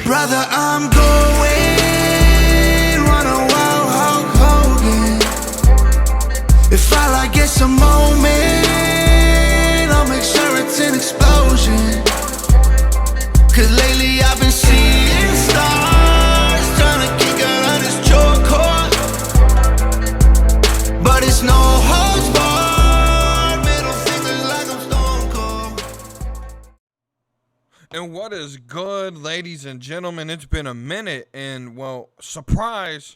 Brother, I'm going, wanna wow Hulk Hogan. If all I get's a moment, I'll make sure it's an explosion. Cause lately I've been seeing stars, trying to kick out on this joke cord. But it's no holds barred, middle fingers like I'm Stone Cold. And what is good, ladies and gentlemen? It's been a minute, and well, surprise,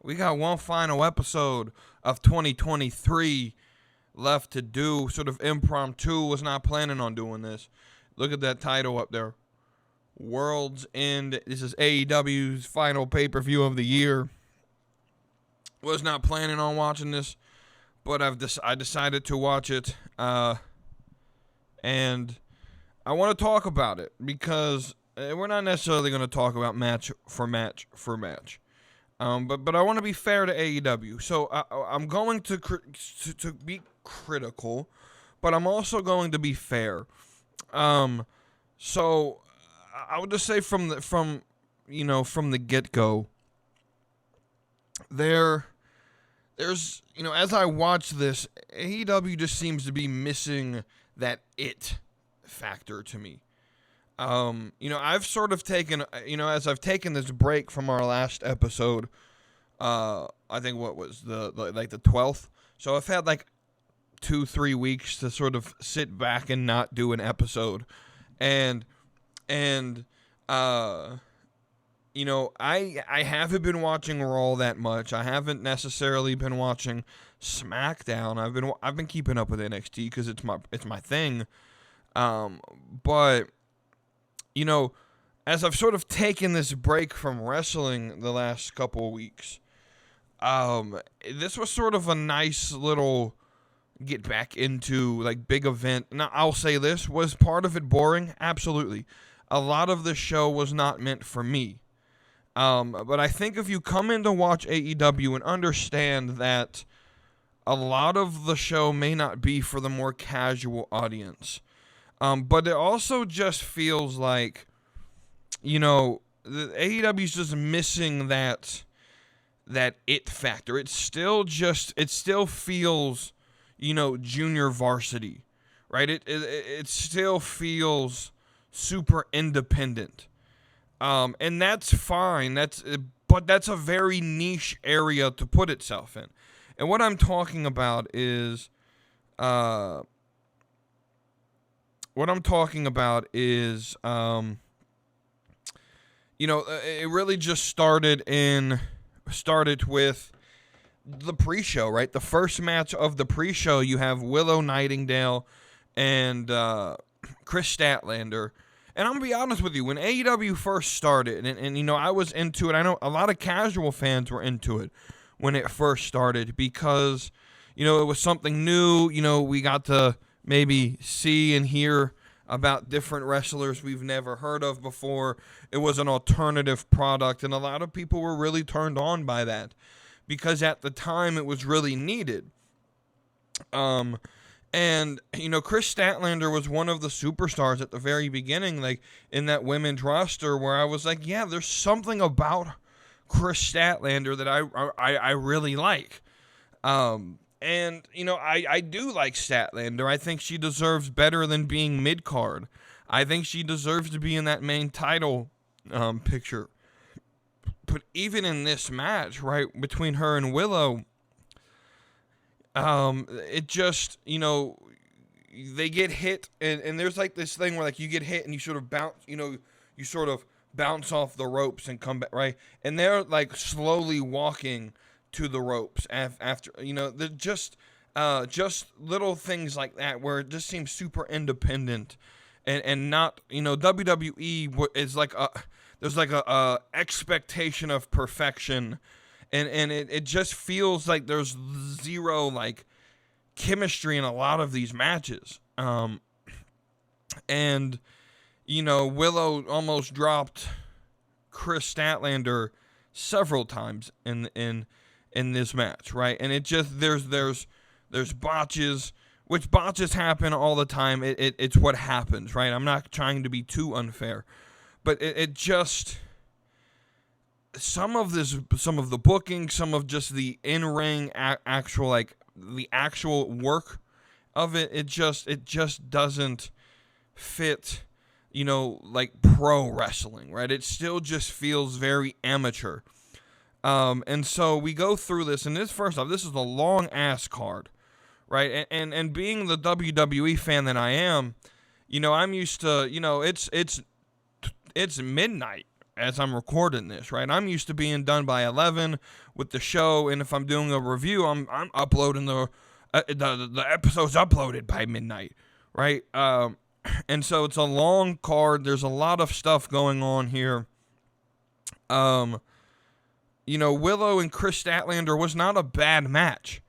we got one final episode of 2023 left to do. Sort of impromptu, was not planning on doing this. Look at that title up there. World's End. This is AEW's final pay-per-view of the year. Was not planning on watching this, but I decided to watch it, and I want to talk about it because we're not necessarily going to talk about match for match. But I want to be fair to AEW. So I'm going to be critical, but I'm also going to be fair. So I would just say from the get-go, there's as I watch this, AEW just seems to be missing that it factor to me. I've sort of taken, as I've taken this break from our last episode, I think what was the 12th. So I've had like 2-3 weeks to sort of sit back and not do an episode. And I haven't been watching Raw that much. I haven't necessarily been watching SmackDown. I've been keeping up with NXT because it's my thing. But as I've sort of taken this break from wrestling the last couple of weeks, this was sort of a nice little get back into like big event. Now, I'll say this, was part of it boring? Absolutely. A lot of the show was not meant for me. But I think if you come in to watch AEW and understand that a lot of the show may not be for the more casual audience, but it also just feels like, the AEW's just missing that it factor. It still feels, junior varsity, right? It still feels super independent. And that's fine. But that's a very niche area to put itself in. And what I'm talking about is, it really just started with the pre-show, right? The first match of the pre-show, you have Willow Nightingale and Chris Statlander. And I'm going to be honest with you, when AEW first started, and I was into it, I know a lot of casual fans were into it when it first started because, it was something new. We got to maybe see and hear about different wrestlers we've never heard of before. It was an alternative product, and a lot of people were really turned on by that because at the time it was really needed. And, Chris Statlander was one of the superstars at the very beginning, like in that women's roster where I was like, yeah, there's something about Chris Statlander that I really like. And, I do like Statlander. I think she deserves better than being mid-card. I think she deserves to be in that main title picture. But even in this match, right, between her and Willow, it just, they get hit, and there's like this thing where like you get hit and you sort of bounce off the ropes and come back, right? And they're like slowly walking to the ropes after, they're just little things like that where it just seems super independent and not, WWE is like there's like a expectation of perfection. And it just feels like there's zero, like, chemistry in a lot of these matches. And, Willow almost dropped Chris Statlander several times in this match, right? And it just, there's botches, which botches happen all the time. It's what happens, right? I'm not trying to be too unfair. but it just, some of the booking, some of just the in-ring actual, like the actual work of it, it just doesn't fit, like pro wrestling, right? It still just feels very amateur. And so we go through this, and first off, this is a long ass card, right? And being the WWE fan that I am, I'm used to, it's midnight as I'm recording this, right? I'm used to being done by 11 with the show, and if I'm doing a review, I'm uploading the episode's uploaded by midnight, right? And so it's a long card. There's a lot of stuff going on here. Willow and Chris Statlander was not a bad match.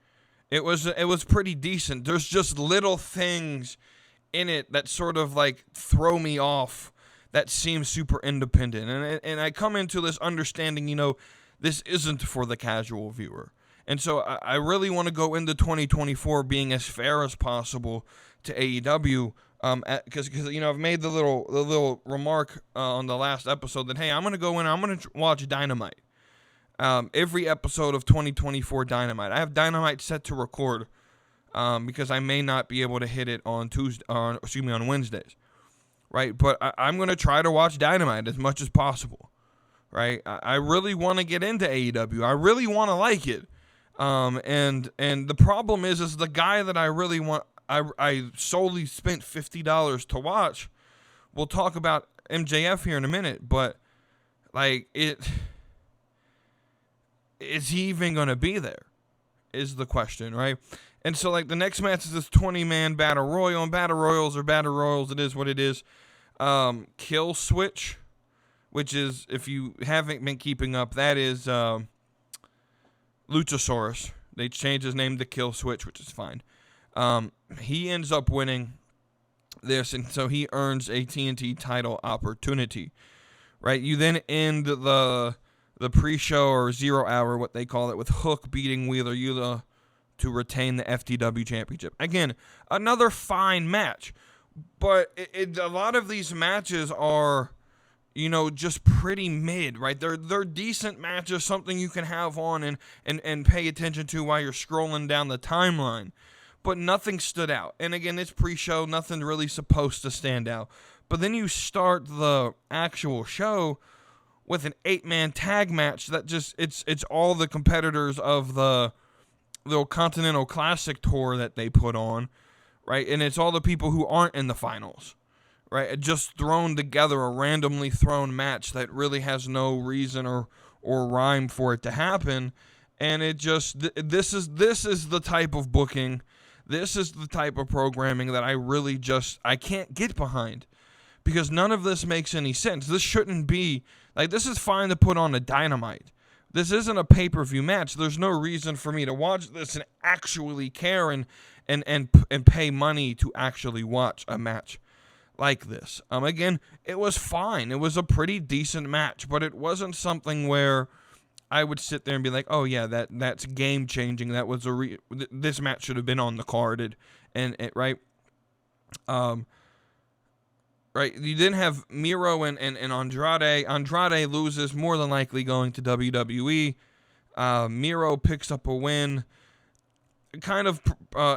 It was pretty decent. There's just little things in it that sort of like throw me off, that seem super independent. And I come into this understanding, this isn't for the casual viewer. And so I really want to go into 2024 being as fair as possible to AEW, because I've made the little remark on the last episode that, hey, I'm going to go in, I'm going to watch Dynamite. Every episode of 2024 Dynamite. I have Dynamite set to record because I may not be able to hit it on on Wednesdays, right? But I'm going to try to watch Dynamite as much as possible, right? I really want to get into AEW. I really want to like it. And the problem is the guy that I really want, I solely spent $50 to watch. We'll talk about MJF here in a minute, but like is he even going to be there is the question, right? And so like the next match is this 20-man battle royal, and battle royals are battle royals. It is what it is. Kill Switch, which is, if you haven't been keeping up, that is Luchasaurus. They changed his name to Kill Switch, which is fine. He ends up winning this, and so he earns a TNT title opportunity, right? You then end the pre-show, or 0 hour, what they call it, with Hook beating Wheeler Yuta to retain the FTW championship. Again, another fine match, but a lot of these matches are, just pretty mid, right? They're decent matches, something you can have on and pay attention to while you're scrolling down the timeline, but nothing stood out. And again, it's pre-show, nothing really supposed to stand out. But then you start the actual show with an 8-man tag match that just, it's all the competitors of the Continental Classic tour that they put on, right? And it's all the people who aren't in the finals, right? Just thrown together, a randomly thrown match that really has no reason or rhyme for it to happen. And it just, this is the type of booking, this is the type of programming that I really I can't get behind, because none of this makes any sense. This shouldn't be, like, this is fine to put on a Dynamite. This isn't a pay-per-view match. There's no reason for me to watch this and actually care and pay money to actually watch a match like this. Again, it was fine. It was a pretty decent match, but it wasn't something where I would sit there and be like, oh yeah, that's game-changing. That was this match should have been on the card, right? Right, you didn't have Miro and Andrade. Andrade loses, more than likely going to WWE. Miro picks up a win. Kind of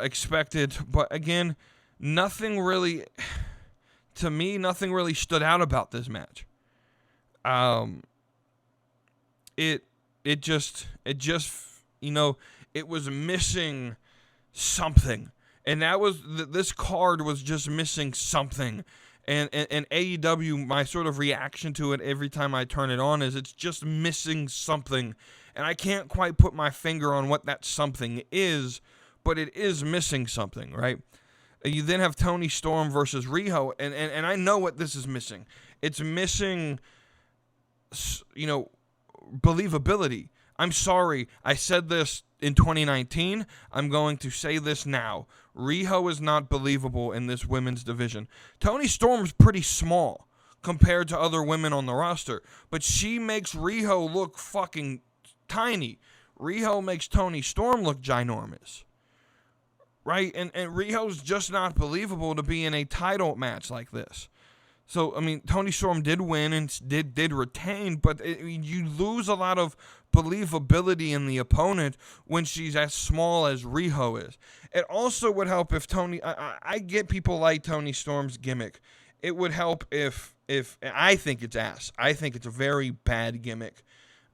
expected, but again, nothing really stood out about this match. It just, it was missing something. And that was, this card was just missing something. And AEW, my sort of reaction to it every time I turn it on is it's just missing something. And I can't quite put my finger on what that something is, but it is missing something, right? You then have Toni Storm versus Riho, and I know what this is missing. It's missing, believability. I'm sorry, I said this in 2019. I'm going to say this now. Riho is not believable in this women's division. Toni Storm's pretty small compared to other women on the roster, but she makes Riho look fucking tiny. Riho makes Toni Storm look ginormous, right? And Riho's just not believable to be in a title match like this. So, I mean, Toni Storm did win and did retain, but you lose a lot of believability in the opponent when she's as small as Riho is. It also would help if I get people like Toni Storm's gimmick. It would help if I think it's ass. I think it's a very bad gimmick.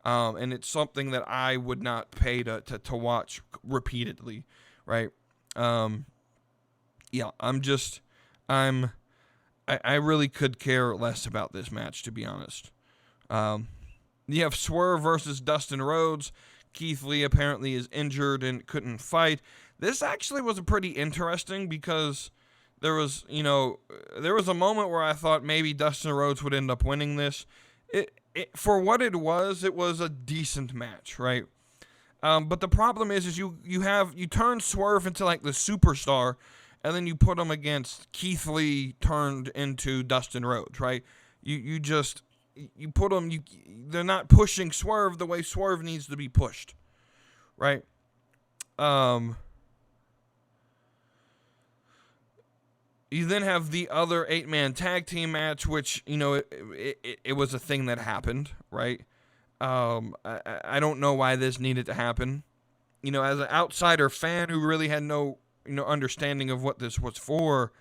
And it's something that I would not pay to watch repeatedly, right? Yeah, I really could care less about this match, to be honest. You have Swerve versus Dustin Rhodes. Keith Lee apparently is injured and couldn't fight. This actually was pretty interesting because there was a moment where I thought maybe Dustin Rhodes would end up winning this. For what it was a decent match, right? But the problem is you turn Swerve into like the superstar, and then you put him against Keith Lee turned into Dustin Rhodes, right? You put them. They're not pushing Swerve the way Swerve needs to be pushed, right? You then have the other 8-man tag team match, which, it was a thing that happened, right? I don't know why this needed to happen. As an outsider fan who really had no, understanding of what this was for,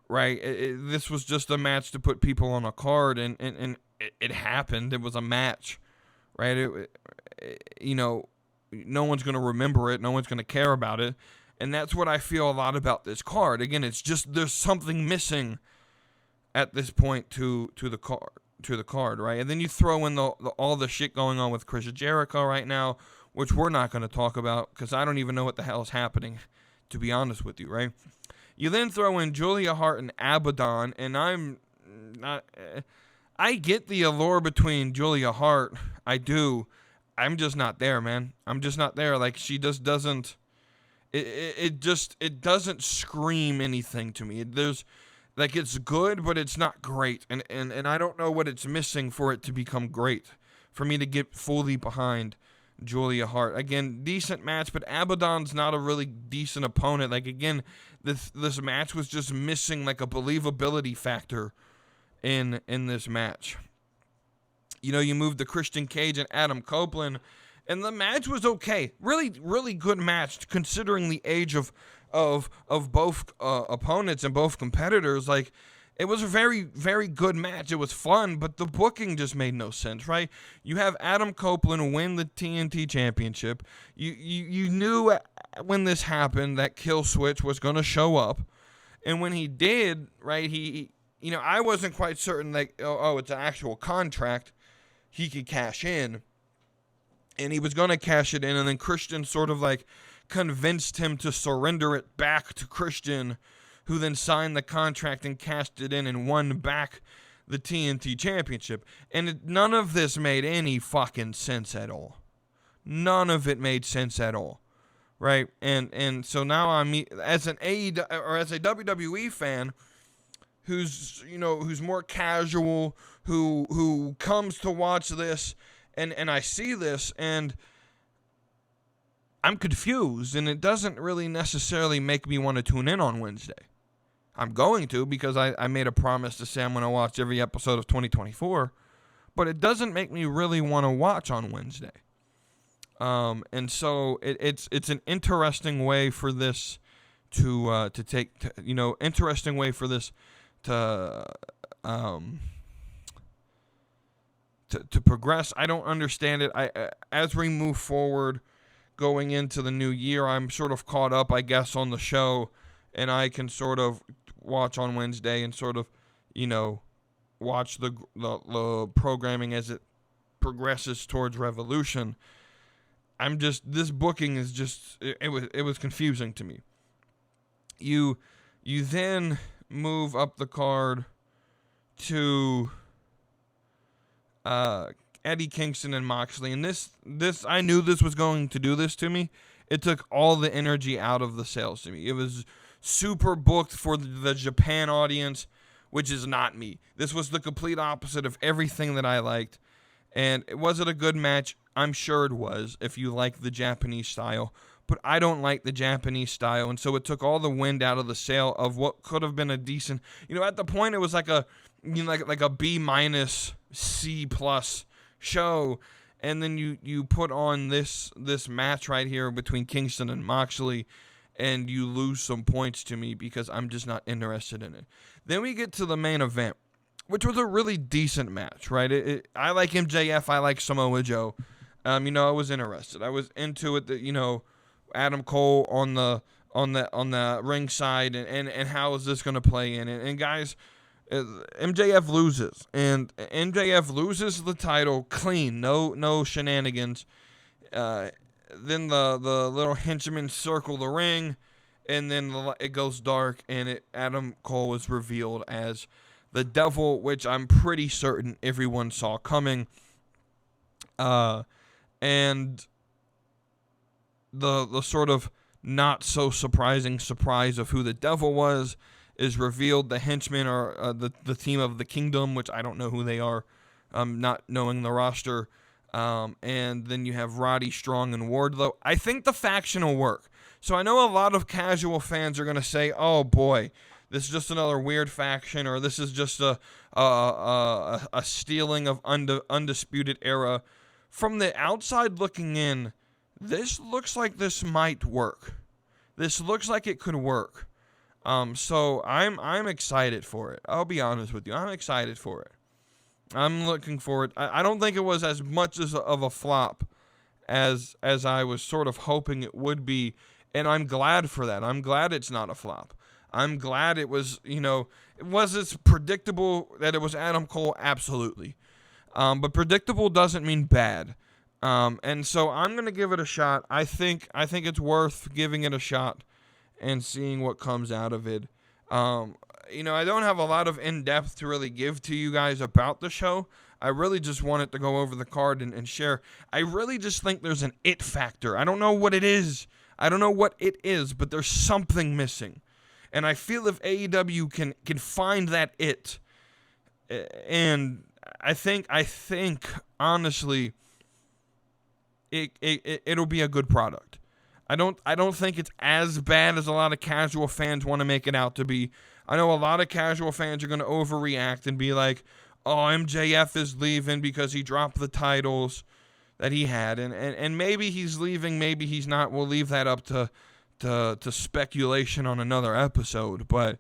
right? This was just a match to put people on a card, and it happened. It was a match, right? No one's going to remember it. No one's going to care about it. And that's what I feel a lot about this card. Again, it's just there's something missing at this point to the card, right? And then you throw in all the shit going on with Chris Jericho right now, which we're not going to talk about because I don't even know what the hell is happening, to be honest with you, right? You then throw in Julia Hart and Abaddon, and I get the allure between Julia Hart. I do. I'm just not there, man. I'm just not there. Like, she just doesn't. It doesn't scream anything to me. It's good, but it's not great, and I don't know what it's missing for it to become great, for me to get fully behind Julia Hart. Again, decent match, but Abaddon's not a really decent opponent. Like, again, this match was just missing like a believability factor in this match. You moved to Christian Cage and Adam Copeland. And the match was okay. Really, really good match considering the age of both opponents and both competitors. Like, it was a very, very good match. It was fun, but the booking just made no sense, right? You have Adam Copeland win the TNT Championship. You knew when this happened that Kill Switch was going to show up. And when he did, right, I wasn't quite certain that, it's an actual contract he could cash in. And he was going to cash it in, and then Christian sort of like convinced him to surrender it back to Christian, who then signed the contract and cashed it in and won back the TNT Championship. And none of this made any fucking sense at all. None of it made sense at all, right? And so now I'm, as an as a WWE fan, who's more casual, who comes to watch this. And I see this, and I'm confused, and it doesn't really necessarily make me want to tune in on Wednesday. I'm going to, because I made a promise to say I'm going to watch every episode of 2024, but it doesn't make me really want to watch on Wednesday. And so it's an interesting way for this to interesting way for this to progress. I don't understand it. As we move forward, going into the new year, I'm sort of caught up, I guess, on the show, and I can sort of watch on Wednesday and sort of, watch the programming as it progresses towards Revolution. This booking is just, it was confusing to me. You then move up the card to Eddie Kingston and Moxley, and this I knew this was going to do this to me. It took all the energy out of the sales to me. It was super booked for the Japan audience, which is not me. This was the complete opposite of everything that I liked. And was it a good match? I'm sure it was, if you like the Japanese style. but I don't like the Japanese style, and so it took all the wind out of the sail of what could have been a decent, at the point it was like a, like a B minus C plus show, and then you put on this match right here between Kingston and Moxley, and you lose some points to me because I'm just not interested in it. Then we get to the main event, which was a really decent match, right? I like MJF, I like Samoa Joe. I was interested. I was into it that, Adam Cole on the ring side, and how is this going to play in? And guys, MJF loses, and MJF loses the title clean, no shenanigans. Then the little henchmen circle the ring, and then it goes dark, and Adam Cole is revealed as the Devil, which I'm pretty certain everyone saw coming. And the sort of not so surprising surprise of who the Devil was is revealed. The henchmen are the team of the Kingdom, which I don't know who they are, not knowing the roster. And then you have Roddy Strong and Wardlow. I think the faction will work. So I know a lot of casual fans are going to say, oh boy, this is just another weird faction, or this is just a stealing of Undisputed Era. From the outside looking in, this looks like this might work. This looks like it could work. So I'm excited for it. I'll be honest with you. I'm excited for it. I'm looking forward. I don't think it was as much of a flop as I was sort of hoping it would be, and I'm glad for that. I'm glad it's not a flop. I'm glad it was, was it predictable that it was Adam Cole? Absolutely. But predictable doesn't mean bad. And so I'm going to give it a shot. I think it's worth giving it a shot and seeing what comes out of it. I don't have a lot of in-depth to really give to you guys about the show. I really just wanted to go over the card and share. I really just think there's an it factor. I don't know what it is. But there's something missing. And I feel if AEW can find that it, and I think honestly, it'll be a good product. I don't think it's as bad as a lot of casual fans want to make it out to be. I know a lot of casual fans are going to overreact and be like, oh, MJF is leaving because he dropped the titles that he had, and maybe he's leaving, maybe he's not. We'll leave that up to speculation on another episode. But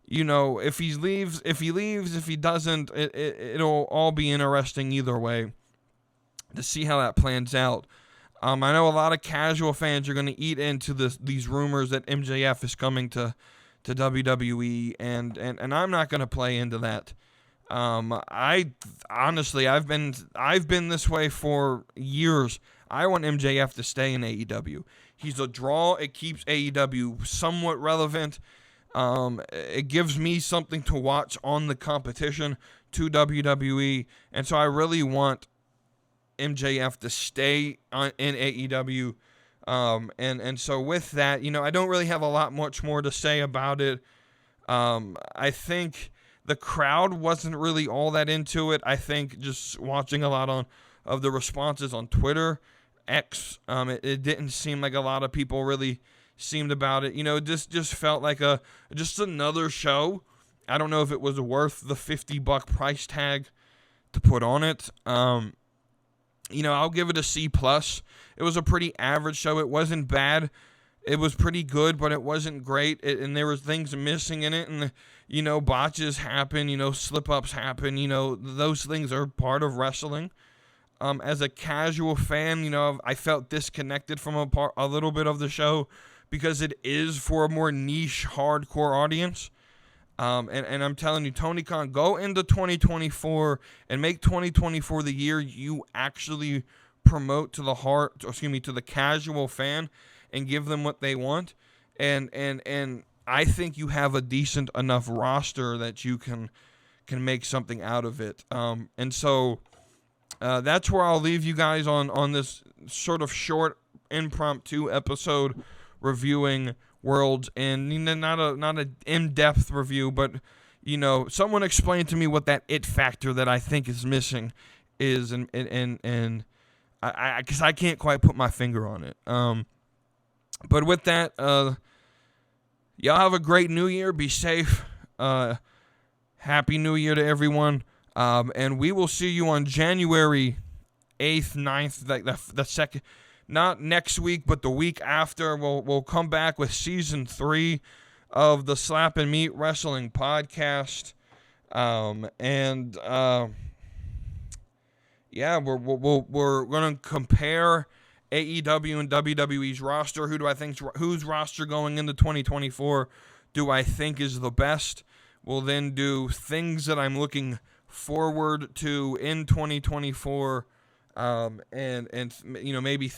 if he leaves, if he doesn't, it'll all be interesting either way to see how that plans out. I know a lot of casual fans are going to eat into these rumors that MJF is coming to WWE, and I'm not going to play into that. I honestly, I've been this way for years. I want MJF to stay in AEW. He's a draw. It keeps AEW somewhat relevant. It gives me something to watch on the competition to WWE, and so I really want MJF to stay in AEW. And so with that, I don't really have a lot much more to say about it. I think the crowd wasn't really all that into it. I think just watching a lot of the responses on Twitter, X, it didn't seem like a lot of people really seemed about it. Just felt like just another show. I don't know if it was worth the $50 price tag to put on it. I'll give it a C+. It was a pretty average show. It wasn't bad. It was pretty good, but it wasn't great. And there was things missing in it. And, botches happen, slip-ups happen. Those things are part of wrestling. As a casual fan, I felt disconnected from a little bit of the show because it is for a more niche, hardcore audience. And I'm telling you, Tony Khan, go into 2024 and make 2024 the year you actually promote to the casual fan and give them what they want. And I think you have a decent enough roster that you can make something out of it. And so that's where I'll leave you guys on this sort of short impromptu episode reviewing Worlds, and not a in-depth review, but someone explained to me what that it factor that I think is missing is, and I because I can't quite put my finger on it. But with that, y'all have a great New Year. Be safe. Happy New Year to everyone. And we will see you on January 8th, 9th, like the second, not next week, but the week after. We'll come back with season 3 of the Slap and Meat Wrestling podcast. Yeah, we're gonna compare AEW and WWE's roster. Who do I think, whose roster going into 2024 do I think is the best? We'll then do things that I'm looking forward to in 2024, and you know, maybe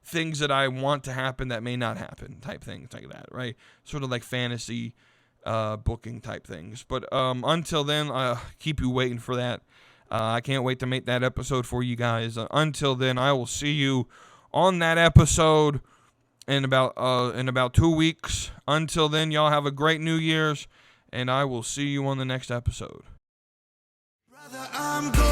things that I want to happen that may not happen, type things like that, right? Sort of like fantasy booking type things. But until then, keep you waiting for that. I can't wait to make that episode for you guys. Until then, I will see you on that episode in about 2 weeks. Until then, y'all have a great New Year's, and I will see you on the next episode. Brother, I'm going